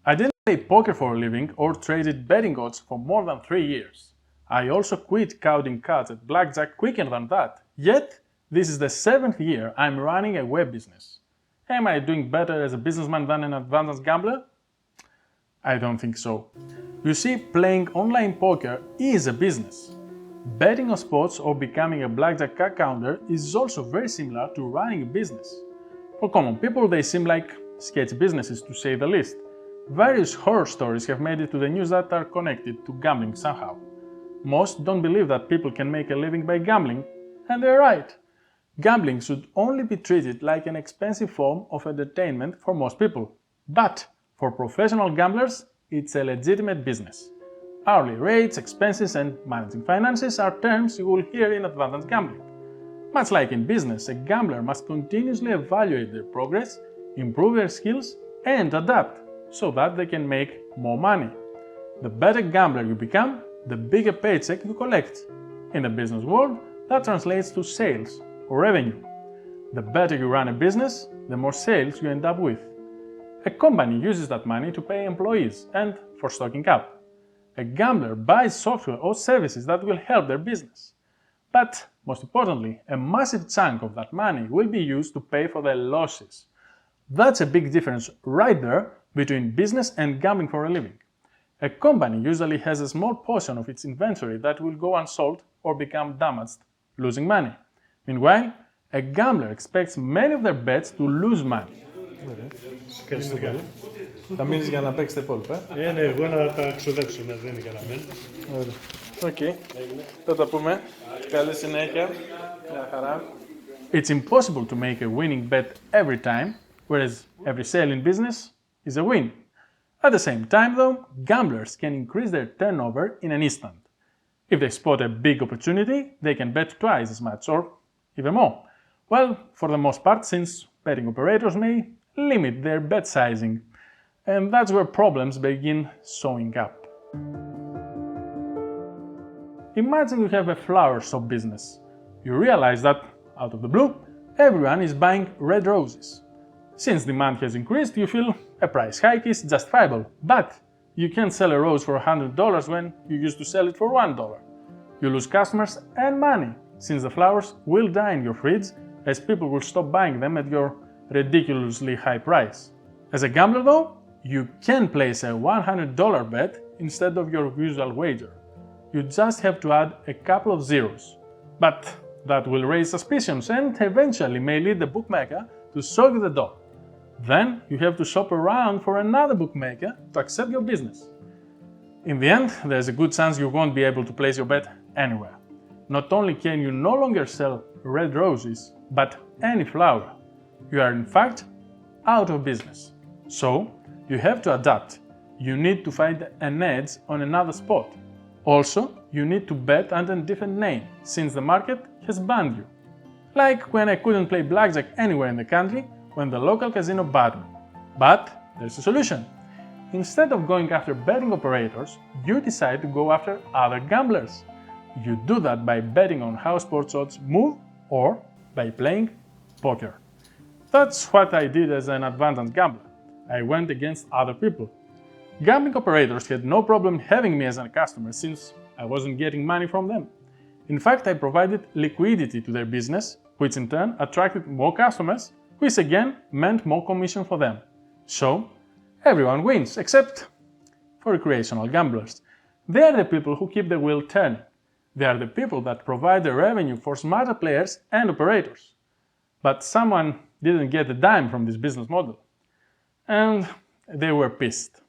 I didn't play poker for a living or traded betting odds for more than 3 years. I also quit counting cards at blackjack quicker than that. Yet, this is the 7th year I'm running a web business. Am I doing better as a businessman than an advanced gambler? I don't think so. You see, playing online poker is a business. Betting on sports or becoming a blackjack card counter is also very similar to running a business. For common people, they seem like sketchy businesses, to say the least. Various horror stories have made it to the news that are connected to gambling somehow. Most don't believe that people can make a living by gambling, and they're right. Gambling should only be treated like an expensive form of entertainment for most people. But for professional gamblers, it's a legitimate business. Hourly rates, expenses, and managing finances are terms you will hear in advanced gambling. Much like in business, a gambler must continuously evaluate their progress, improve their skills, and adapt so that they can make more money. The better gambler you become, the bigger paycheck you collect. In the business world, that translates to sales or revenue. The better you run a business, the more sales you end up with. A company uses that money to pay employees and for stocking up. A gambler buys software or services that will help their business. But, most importantly, a massive chunk of that money will be used to pay for their losses. That's a big difference right there between business and gambling for a living. A company usually has a small portion of its inventory that will go unsold or become damaged, losing money. Meanwhile, a gambler expects many of their bets to lose money. Ευχαριστώ πολύ. Θα μείνεις για να παίξεις τα υπόλοιπα. Ναι, εγώ να τα ξοδέψω, δεν είναι κανένα. Οκ. Θα τα πούμε. Καλή συνέχεια. Μια χαρά. It's impossible to make a winning bet every time, whereas every sale in business is a win. At the same time, though, gamblers can increase their turnover in an instant. If they spot a big opportunity, they can bet twice as much or even more. Well, for the most part, since betting operators may limit their bet sizing, and that's where problems begin showing up. Imagine you have a flower shop business. You realize that, out of the blue, everyone is buying red roses. Since demand has increased, you feel a price hike is justifiable, but you can't sell a rose for $100 when you used to sell it for $1. You lose customers and money, since the flowers will die in your fridge as people will stop buying them at your ridiculously high price. As a gambler though, you can place a $100 bet instead of your usual wager. You just have to add a couple of zeros. But that will raise suspicions and eventually may lead the bookmaker to show you the door. Then you have to shop around for another bookmaker to accept your business. In the end, there's a good chance you won't be able to place your bet anywhere. Not only can you no longer sell red roses, but any flower. You are in fact out of business. So, you have to adapt. You need to find an edge on another spot. Also, you need to bet under a different name, since the market has banned you. Like when I couldn't play blackjack anywhere in the country when the local casino banned me. But there's a solution. Instead of going after betting operators, you decide to go after other gamblers. You do that by betting on how sports odds move or by playing poker. That's what I did as an advanced gambler. I went against other people. Gambling operators had no problem having me as a customer since I wasn't getting money from them. In fact, I provided liquidity to their business, which in turn attracted more customers, which again meant more commission for them. So, everyone wins, except for recreational gamblers. They are the people who keep the wheel turning. They are the people that provide the revenue for smarter players and operators. But someone didn't get a dime from this business model. And they were pissed.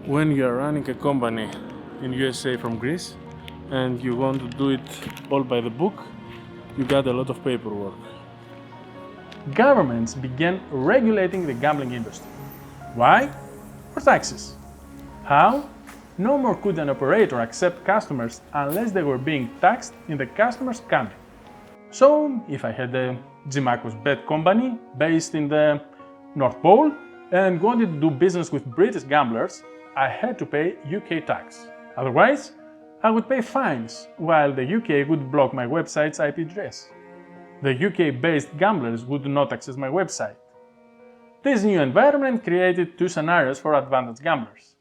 When you are running a company in USA from Greece and you want to do it all by the book, you got a lot of paperwork. Governments began regulating the gambling industry. Why? For taxes. How? No more could an operator accept customers unless they were being taxed in the customer's country. So, if I had a Makos bet company based in the North Pole and wanted to do business with British gamblers, I had to pay UK tax. Otherwise, I would pay fines, while the UK would block my website's IP address. The UK-based gamblers would not access my website. This new environment created two scenarios for advanced gamblers.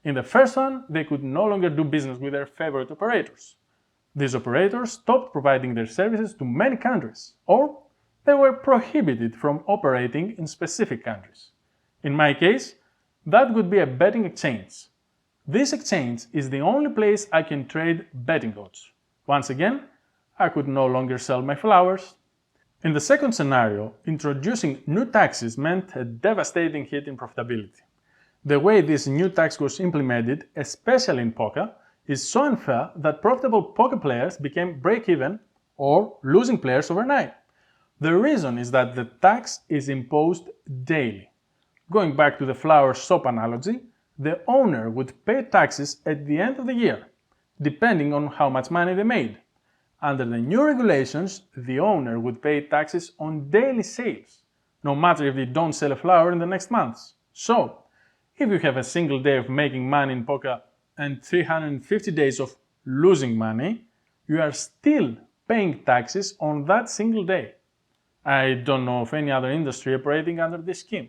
In the first one, they could no longer do business with their favorite operators. These operators stopped providing their services to many countries, or they were prohibited from operating in specific countries. In my case, that would be a betting exchange. This exchange is the only place I can trade betting odds. Once again, I could no longer sell my flowers. In the second scenario, introducing new taxes meant a devastating hit in profitability. The way this new tax was implemented, especially in poker, is so unfair that profitable poker players became break-even or losing players overnight. The reason is that the tax is imposed daily. Going back to the flower shop analogy, the owner would pay taxes at the end of the year, depending on how much money they made. Under the new regulations, the owner would pay taxes on daily sales, no matter if they don't sell a flower in the next months. So, if you have a single day of making money in poker and 350 days of losing money, you are still paying taxes on that single day. I don't know of any other industry operating under this scheme.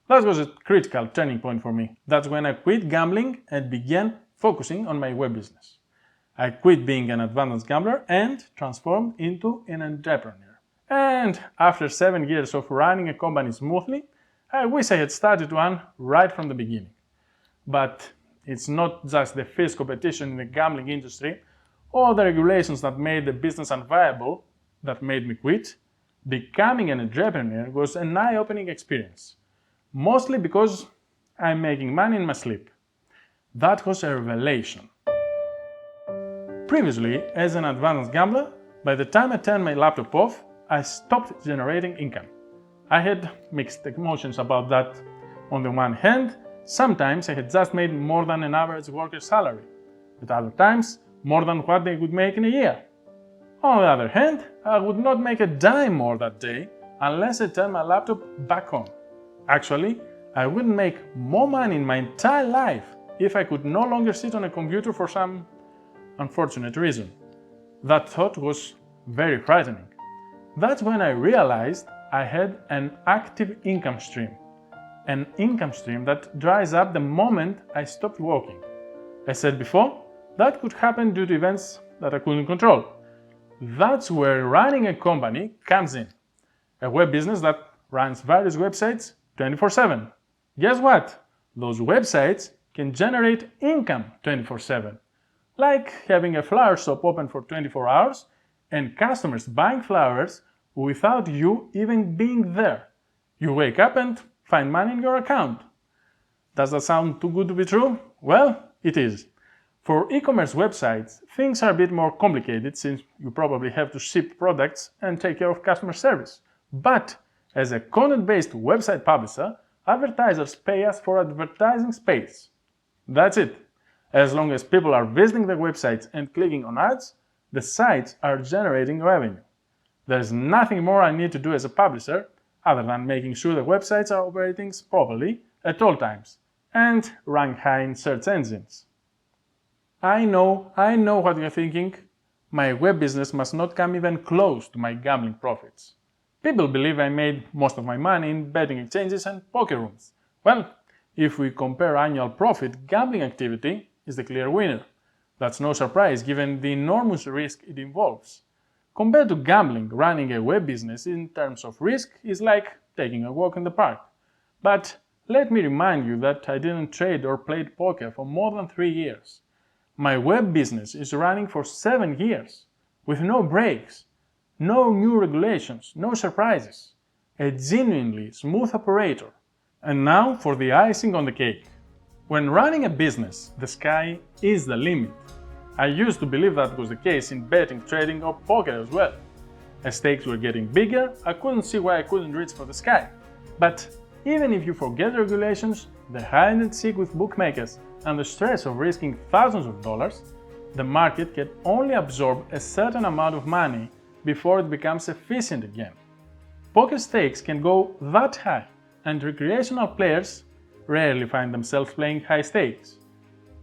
That was a critical turning point for me. That's when I quit gambling and began focusing on my web business. I quit being an advanced gambler and transformed into an entrepreneur. And after 7 years of running a company smoothly, I wish I had started one right from the beginning. But it's not just the fierce competition in the gambling industry or the regulations that made the business unviable that made me quit. Becoming an entrepreneur was an eye-opening experience, mostly because I'm making money in my sleep. That was a revelation. Previously, as an advanced gambler, by the time I turned my laptop off, I stopped generating income. I had mixed emotions about that. On the one hand, sometimes I had just made more than an average worker's salary, at other times, more than what they would make in a year. On the other hand, I would not make a dime more that day unless I turned my laptop back on. Actually, I wouldn't make more money in my entire life if I could no longer sit on a computer for some unfortunate reason. That thought was very frightening. That's when I realized I had an active income stream. An income stream that dries up the moment I stopped working. I said before, that could happen due to events that I couldn't control. That's where running a company comes in. A web business that runs various websites 24/7. Guess what? Those websites can generate income 24/7. Like having a flower shop open for 24 hours and customers buying flowers without you even being there. You wake up and find money in your account. Does that sound too good to be true? Well, it is. For e-commerce websites, things are a bit more complicated since you probably have to ship products and take care of customer service. But as a content-based website publisher, advertisers pay us for advertising space. That's it. As long as people are visiting the websites and clicking on ads, the sites are generating revenue. There's nothing more I need to do as a publisher other than making sure the websites are operating properly at all times and rank high in search engines. I know what you're thinking. My web business must not come even close to my gambling profits. People believe I made most of my money in betting exchanges and poker rooms. Well, if we compare annual profit, gambling activity is the clear winner. That's no surprise given the enormous risk it involves. Compared to gambling, running a web business in terms of risk is like taking a walk in the park. But let me remind you that I didn't trade or played poker for more than 3 years. My web business is running for 7 years, with no breaks, no new regulations, no surprises. A genuinely smooth operator. And now for the icing on the cake. When running a business, the sky is the limit. I used to believe that was the case in betting, trading, or poker as well. As stakes were getting bigger, I couldn't see why I couldn't reach for the sky. But even if you forget the regulations, the hide and seek with bookmakers, and the stress of risking thousands of dollars, the market can only absorb a certain amount of money before it becomes efficient again. Poker stakes can go that high, and recreational players rarely find themselves playing high stakes.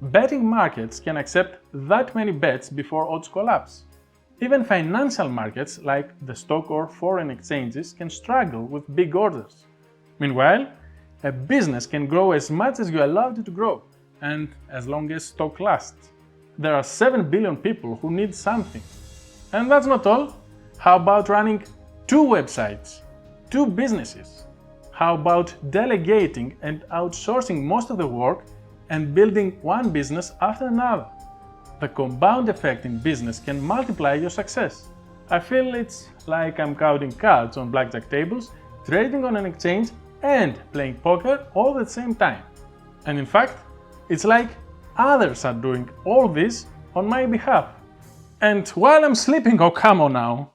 Betting markets can accept that many bets before odds collapse. Even financial markets like the stock or foreign exchanges can struggle with big orders. Meanwhile, a business can grow as much as you allowed it to grow, and as long as stock lasts. There are 7 billion people who need something. And that's not all. How about running 2 websites, 2 businesses? How about delegating and outsourcing most of the work and building one business after another? The compound effect in business can multiply your success. I feel it's like I'm counting cards on blackjack tables, trading on an exchange, and playing poker all at the same time. And in fact, it's like others are doing all this on my behalf. And while I'm sleeping, oh come on now,